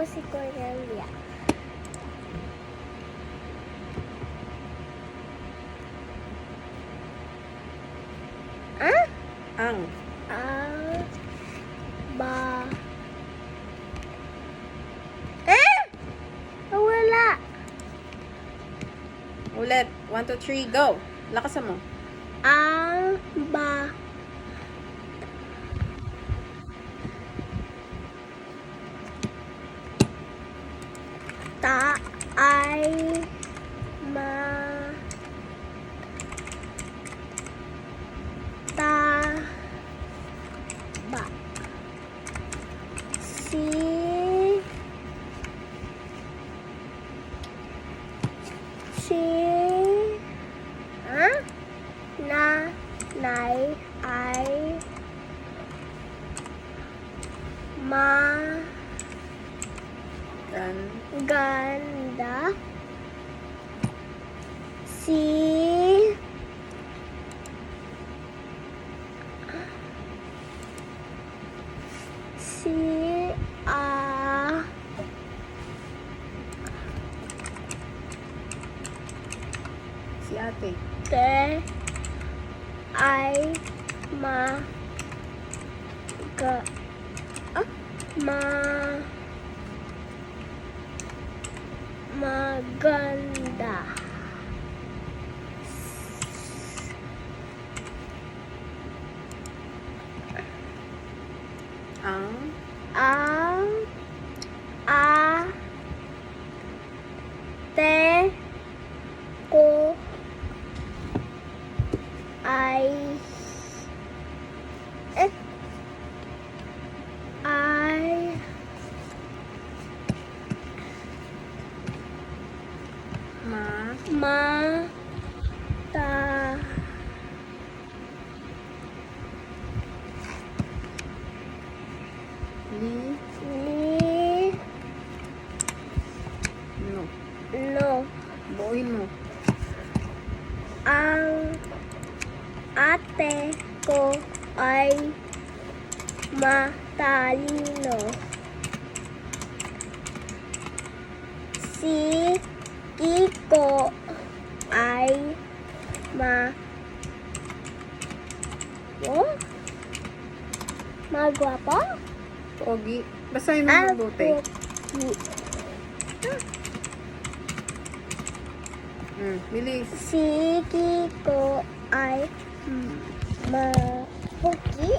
ko si Cornelia. Ang. Ang. Ba. Nawala. Ulit. 1, 2, 3, go. Lakasan mo. Ang. Ba. Ta. Ay. Ma. Ta. Ba. Si. Si. Na. Nay. Ay. Ma. Gan. Ganda. Si. Si. Si ate. Te. Ay. Ma. Ga. Ma. Maganda. Ang. Ang. Te. Ko. Ay. Ay. Ma. Ma. Ta. Li. Ni. No. No. Buuin mo. Ang ate ko ay matalino. Si Kiko ay magwapo. Pogi. Basahin mo mabuti. Bilis. Si Kiko ay mapugi.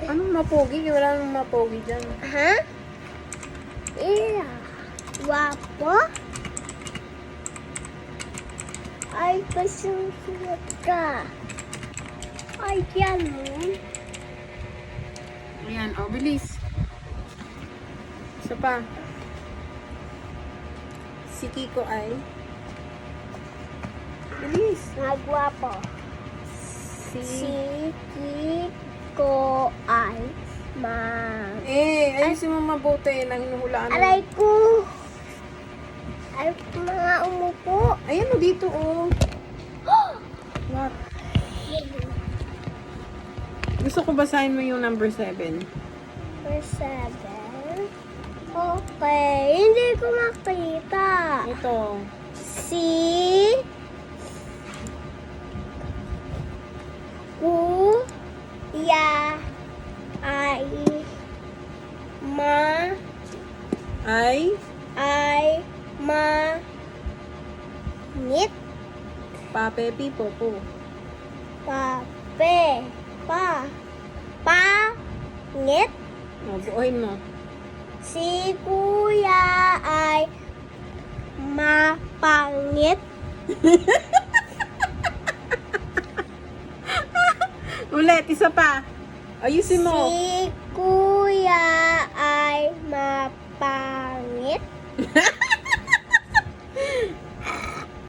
Anong mapogi? Wala nang mapogi dyan. Ha? Iya. Wapo? Ay, pasusunod ka. Ay, yan mo. Ayan. O, bilis. Isa pa. Si Kiko ay. Bilis. Magwapo. Si. Si Kiko ay Ayusin mo mabuti. Nang hinuhulaan mo. Aray ko. Ay, mga umupo. Ayan o, dito o. What? Gusto ko basahin mo yung number 7. Number 7. Okay. Hindi ko makita. Ito. Si Kuya ay manit. Pape, pipo, po. Pangit. O, buuin mo. Si Kuya ay mapangit. Ulit, isa pa. Ayusin mo. Si Kuya ay mapangit.